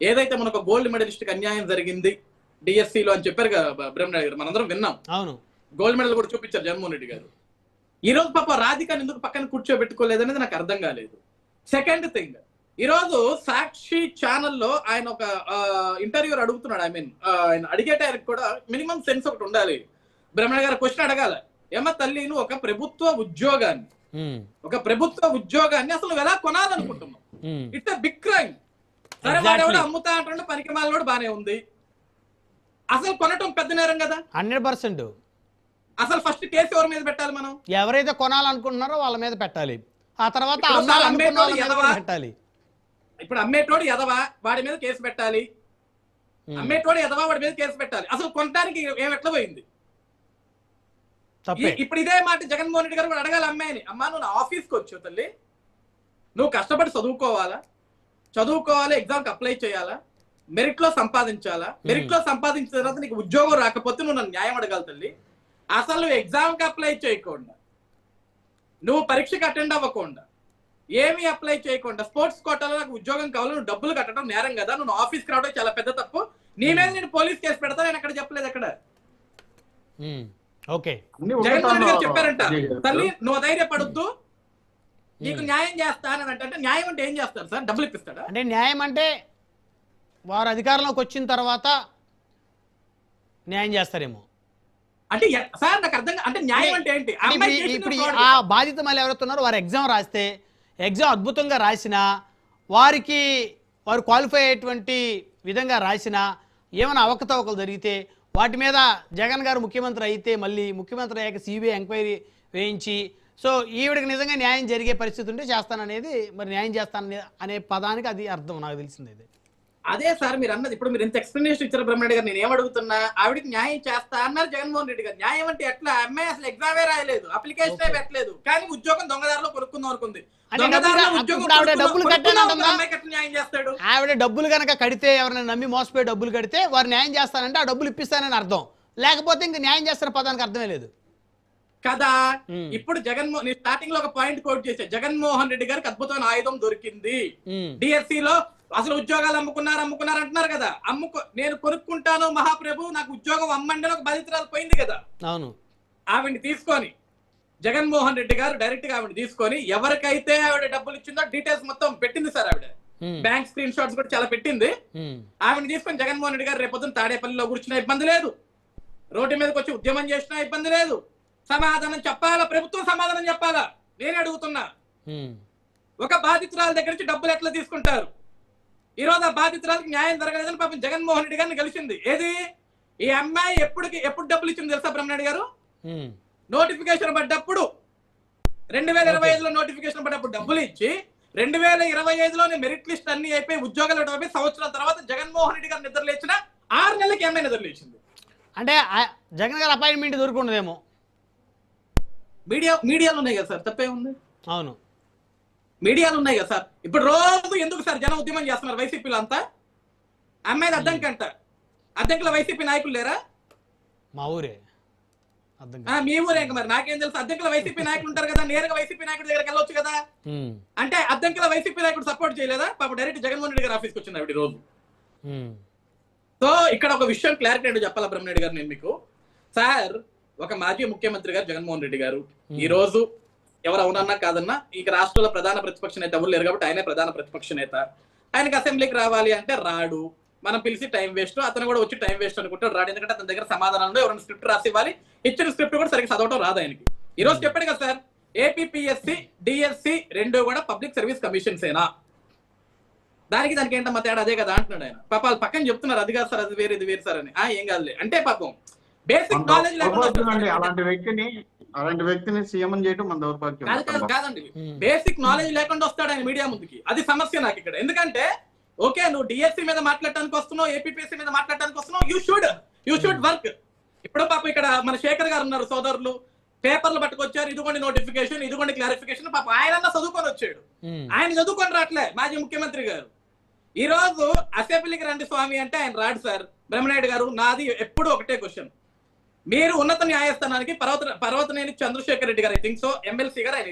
ఏదైతే మనకు gold medallist కి అన్యాయం జరిగింది డిఎస్సిలో అని చెప్పారు కదా బ్రహ్మనాయుడు గారు, మనందరం విన్నాం. అవును, గోల్డ్ మెడల్ కూడా చూపించారు జగన్మోహన్ రెడ్డి గారు. ఈ రోజు పాప రాధికని ఎందుకు పక్కన కూర్చోబెట్టుకోలేదు అనేది నాకు అర్థం కాలేదు. సెకండ్ థింగ్, ఈ రోజు సాక్షి ఛానల్లో ఆయన ఒక ఇంటర్వ్యూ అడుగుతున్నాడు. ఆయన అడిగేటానికి కూడా మినిమం సెన్స్ ఒకటి ఉండాలి. బ్రహ్మణ గారు క్వశ్చన్ అడగాల, ఏమో తల్లి నువ్వు ఒక ప్రభుత్వ ఉద్యోగాన్ని అసలు ఎలా కొనాలనుకుంటున్నావు? It's big crime. సరే వాడు ఎవడో అమ్ముతా అంటుండే పనికిమాల కూడా బానే ఉంది, అసలు కొనటం పెద్ద నేరం కదా 100%. అసలు ఫస్ట్ కేసు ఎవరి మీద పెట్టాలి? మనం ఎవరైతే కొనాలనుకుంటున్నారో వాళ్ళ మీద పెట్టాలి, ఆ తర్వాత పెట్టాలి. ఇప్పుడు అమ్మేటోడు ఎదవా వాడి మీద కేసు పెట్టాలి, అమ్మేటోడు ఎదవా వాడి మీద కేసు పెట్టాలి. అసలు కొనడానికి ఎట్లా పోయింది? ఇప్పుడు ఇదే మాట జగన్మోహన్ రెడ్డి గారు కూడా అడగాలి అమ్మాయిని, అమ్మా నువ్వు నా ఆఫీస్కి వచ్చావు తల్లి, నువ్వు కష్టపడి చదువుకోవాలి, ఎగ్జామ్కి అప్లై చేయాలా, మెరిట్ లో సంపాదించాలా, మెరిట్ లో సంపాదించిన తర్వాత నీకు ఉద్యోగం రాకపోతే నువ్వు నన్ను న్యాయం అడగాలి తల్లి. అసలు నువ్వు ఎగ్జామ్ కి అప్లై చేయకుండా, నువ్వు పరీక్షకు అటెండ్ అవ్వకుండా, ఏమీ అప్లై చేయకుండా స్పోర్ట్స్ కోటాలో నాకు ఉద్యోగం కావాలి, నువ్వు డబ్బులు కట్టడం నేరం కదా, నువ్వు ఆఫీస్కి రావడం చాలా పెద్ద తప్పు, నీ మీద నేను పోలీస్ కేసు పెడతా, నేను అక్కడ చెప్పలేదు. అక్కడ జగన్మోహన్ రెడ్డి గారు చెప్పారంట, తల్లి నువ్వు ధైర్యపడొద్దు, నీకు న్యాయం చేస్తానని అంటే న్యాయం అంటే ఏం చేస్తారు సార్? డబ్బులు ఇప్పిస్తాడా? అంటే న్యాయం అంటే వారు అధికారంలోకి వచ్చిన తర్వాత న్యాయం చేస్తారేమో అంటే సార్ నాకు అర్థం. అంటే న్యాయం అంటే ఏంటి? ఇప్పుడు ఆ బాధిత మళ్ళీ ఎవరుతున్నారో వారు ఎగ్జామ్ రాస్తే, ఎగ్జామ్ అద్భుతంగా రాసినా, వారు క్వాలిఫై అయ్యేటువంటి విధంగా రాసినా ఏమైనా అవకతవకలు జరిగితే వాటి మీద జగన్ గారు ముఖ్యమంత్రి అయితే మళ్ళీ ముఖ్యమంత్రి అయ్యాక సిబిఐ ఎంక్వైరీ వేయించి, సో ఈవిడికి నిజంగా న్యాయం జరిగే పరిస్థితి ఉంటే చేస్తాననేది, మరి న్యాయం చేస్తాను అనే పదానికి అది అర్థం నాకు తెలిసింది. అదే సార్ మీరు అన్నది. ఇప్పుడు మీరు ఎంత ఎక్స్ప్లెనేషన్ ఇచ్చారు బ్రహ్మరెడ్డి గారు, నేను ఏమడుగుతున్నా, ఆవిడకి న్యాయం చేస్తా అన్నారు జగన్మోహన్ రెడ్డి గారు. న్యాయం అంటే ఎట్లా? అమ్మాయి అసలు ఎగ్జామే రాయలేదు, అప్లికేషన్ పెట్టలేదు, కానీ ఉద్యోగం దొంగదారిలో కొనుక్కుందాం అనుకుంది. ఆవిడ డబ్బులు కనుక కడితే, ఎవరైనా నమ్మి మోసపోయి డబ్బులు కడితే వారు న్యాయం చేస్తానంటే ఆ డబ్బులు ఇప్పిస్తానని అర్థం, లేకపోతే ఇంక న్యాయం చేస్తున్న పదానికి అర్థమే లేదు కదా. ఇప్పుడు స్టార్టింగ్ లో ఒక పాయింట్ కోట్ చేశా, జగన్మోహన్ రెడ్డి గారికి అద్భుతమైన ఆయుధం దొరికింది. డిఎస్సిలో అసలు ఉద్యోగాలు అమ్ముకున్నారు అంటున్నారు కదా, నేను కొనుక్కుంటాను మహాప్రభు, నాకు ఉద్యోగం అమ్మండి అని ఒక బాధితురాలు పోయింది కదా. అవును, ఆవిడ్ని తీసుకొని జగన్మోహన్ రెడ్డి గారు డైరెక్ట్ గా ఆవిడ తీసుకొని ఎవరికైతే ఆవిడ డబ్బులు ఇచ్చిందో డీటెయిల్స్ మొత్తం పెట్టింది సార్. ఆవిడ బ్యాంక్ స్క్రీన్ షాట్స్ కూడా చాలా పెట్టింది. ఆవిడని తీసుకొని జగన్మోహన్ రెడ్డి గారు రేపొద్దున తాడేపల్లిలో కూర్చున్నా ఇబ్బంది లేదు, రోడ్డు మీదకి వచ్చి ఉద్యమం చేసినా ఇబ్బంది లేదు. సమాధానం చెప్పాలా, ప్రభుత్వం సమాధానం చెప్పాలా. నేను అడుగుతున్నా, ఒక బాధితురాల దగ్గర నుంచి డబ్బులు ఎట్లా తీసుకుంటారు? ఈ రోజు ఆ బాధితురాలకు న్యాయం జరగలేదని పాపం జగన్మోహన్ రెడ్డి గారిని కలిసింది. ఏది ఈ అమ్మాయి ఎప్పుడు డబ్బులు ఇచ్చింది తెలుసా బ్రహ్మనాయుడు గారు? నోటిఫికేషన్ పడ్డప్పుడు 2025లో నోటిఫికేషన్ పడ్డప్పుడు డబ్బులు ఇచ్చి 2025లోనే మెరిట్ లిస్ట్ అన్ని అయిపోయి ఉద్యోగాలు అయిపోయి సంవత్సరాల తర్వాత జగన్మోహన్ రెడ్డి గారు నిద్ర లేచిన 6 నెలలకి అమ్మాయి నిద్ర లేచింది. అంటే జగన్ గారు అపాయింట్మెంట్ దొరుకుండదేమో. మీడియాలు ఉన్నాయి కదా సార్, తప్పే ఉంది. అవును, మీడియాలు ఉన్నాయి కదా సార్. ఇప్పుడు రోజు ఎందుకు సార్ జనం ఉద్యమం చేస్తున్నారు వైసీపీలో అంతా? అమ్మాయిది అద్దంకంట, అద్దంకుల వైసీపీ నాయకులు లేరా? మా ఊరే మీ ఊరే. ఇంకా మరి నాకేం తెలుసు, అద్దంకుల వైసీపీ నాయకులు ఉంటారు కదా, నేరుగా వైసీపీ నాయకుడి దగ్గరికి వెళ్ళొచ్చు కదా. అంటే అద్దంకుల వైసీపీ నాయకుడు సపోర్ట్ చేయలేదా? పాప డైరెక్ట్ జగన్మోహన్ రెడ్డి గారు ఆఫీస్కి వచ్చింది ఆవిడ రోజు. సో ఇక్కడ ఒక విషయం క్లారిటీ ఏంటో చెప్పాలా బ్రహ్మరెడ్డి గారు నేను మీకు. సార్ ఒక మాజీ ముఖ్యమంత్రి గారు జగన్మోహన్ రెడ్డి గారు ఈ రోజు ఎవరు అవునన్నా కాదన్నా ఇక రాష్ట్రంలో ప్రధాన ప్రతిపక్ష నేత ఎవరు లేరు కాబట్టి ఆయనే ప్రధాన ప్రతిపక్ష నేత. ఆయనకి అసెంబ్లీకి రావాలి అంటే రాడు, మనం పిలిచి టైం వేస్ట్, అతను కూడా వచ్చి టైం వేస్ట్ అనుకుంటాడు, రాడు. ఎందుకంటే అతని దగ్గర సమాధానంలో ఎవరైనా స్క్రిప్ట్ రాసి ఇవ్వాలి, ఇచ్చిన స్క్రిప్ట్ కూడా సరిగ్గా చదవటం రాదు ఆయనకి. ఈ రోజు చెప్పాడు కదా సార్, ఏపీపీఎస్సీ డిఎస్సి రెండు కూడా పబ్లిక్ సర్వీస్ కమిషన్సేనా, దానికి ఏంటమ్మా తేడా? అదే కదా అంటున్నాడు ఆయన. పాపాలు పక్కన చెప్తున్నారు అది కాదు సార్, అది వేరు ఇది వేరు సార్ అని. ఏం కాదులే అంటే పాపం బేసిక్ నాలెడ్జ్ లేకుండా అలాంటి వ్యక్తిని సీఎం చేయడం మన దౌర్భాగ్యం. కాదండి, బేసిక్ నాలెడ్జ్ లేకుండా వస్తాడు ఆయన మీడియా ముందుకి. అది సమస్య నాకు ఇక్కడ. ఎందుకంటే ఓకే నువ్వు డిఎస్సి మీద మాట్లాడటానికి వస్తున్నావు, ఏపీపీఎస్సీ మీద మాట్లాడటానికి వస్తున్నావు, యూ షుడ్ వర్క్. ఇప్పుడు పాప ఇక్కడ మన శేఖర్ గారు ఉన్నారు, సోదరులు పేపర్లు పట్టుకొచ్చారు, ఇదిగోండి నోటిఫికేషన్, ఇదిగోండి క్లారిఫికేషన్. పాప ఆయన చదువుకొని వచ్చాడు, ఆయన చదువుకొని రావట్లే మాజీ ముఖ్యమంత్రి గారు. ఈ రోజు అసెంబ్లీకి రండి స్వామి అంటే ఆయన రాడు సార్. బ్రహ్మనాయుడు గారు నాది ఎప్పుడు ఒకటే క్వశ్చన్, మీరు ఉన్నత న్యాయస్థానానికి పర్వతనేని చంద్రశేఖర్ రెడ్డి గారు ఐ థింక్ సో ఎమ్మెల్సీ గారు ఆయన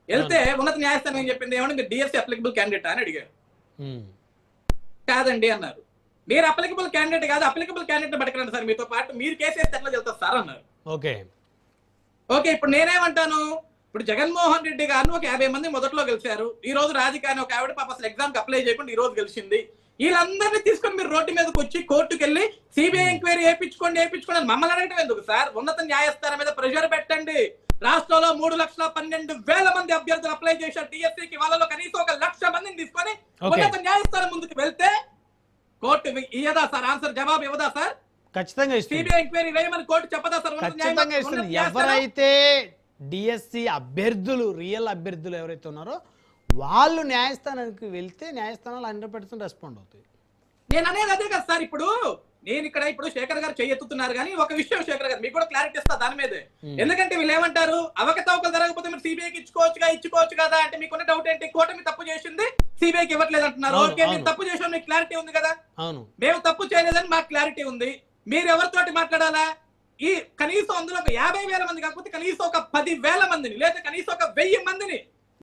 వెళ్తే ఉన్నత న్యాయస్థానం ఏం చెప్పింది, ఏమన్నా మీరు డిఎస్సీ అప్లికబుల్ క్యాండిడేట్ అని అడిగారు. కాదండి అన్నారు. మీరు అప్లికబుల్ క్యాండిడేట్ కాదు, అప్లికబుల్ క్యాండిడేట్ పట్టుకురండి సార్ మీతో పాటు, మీరు కేసు వేస్తే ఎట్లా వెళ్తారు సార్ అన్నారు. ఓకే ఓకే, ఇప్పుడు నేనేమంటాను, ఇప్పుడు జగన్మోహన్ రెడ్డి గారిని ఒక 50 మంది మొదట్లో గెలిచారు. ఈ రోజు రాజకీయాన్ని ఒక ఆవిడ పాప అసలు ఎగ్జామ్ కి అప్లై చేయకుండా ఈ రోజు గెలిచింది. వీళ్ళందరినీ తీసుకొని మీరు రోడ్డు మీదకి వచ్చి కోర్టుకు వెళ్ళి సిబిఐ ఎంక్వైరీ వేయించుకోండి అని మమ్మల్ని అడగటం ఎందుకు సార్? ఉన్నత న్యాయస్థానం మీద ప్రెషర్ పెట్టండి. రాష్ట్రంలో 3,12,000 మంది అభ్యర్థులు అప్లై చేశారు టీఎస్సీకి, వాళ్ళలో కనీసం 1,00,000 మందిని తీసుకొని ఉన్నత న్యాయస్థానం ముందుకు వెళ్తే కోర్టు ఇయ్యదా సార్? ఆన్సర్ జవాబు ఇవ్వదా సార్? ఖచ్చితంగా ఇస్తుంది. సిబిఐ ఎంక్వైరీ వేయమని కోర్టు చెప్పదా సార్? ఖచ్చితంగా ఇస్తుంది. ఎవరైతే డిఎస్సి అభ్యర్థులు, రియల్ అభ్యర్థులు ఎవరైతే ఉన్నారో వాళ్ళు న్యాయస్థానానికి వెళ్తే న్యాయస్థానాలు 100% రెస్పాండ్ అవుతాయి. నేను అనేది అదే కదా సార్. ఇప్పుడు నేను ఇక్కడ శేఖర్ గారు చెయ్యెత్తుతున్నారు కానీ ఒక విషయం శేఖర్ గారు మీకు కూడా క్లారిటీ ఇస్తా దాని మీదే. ఎందుకంటే వీళ్ళు ఏమంటారు, అవకతవకలు జరగకపోతే మీరు సిబిఐకి ఇచ్చుకోవచ్చు కదా అంటే మీకున్న డౌట్ ఏంటి? కూటమి తప్పు చేసింది, సిబిఐకి ఇవ్వట్లేదు అంటున్నారు. ఓకే, మీరు తప్పు చేసాం, మీకు క్లారిటీ ఉంది కదా. మేము తప్పు చేయలేదని మాకు క్లారిటీ ఉంది. మీరు ఎవరితోటి మాట్లాడాలా? ఈ కనీసం అందులో ఒక 50,000 మంది కాకపోతే కనీసం ఒక 10,000 మందిని లేదా కనీసం ఒక 1000 మందిని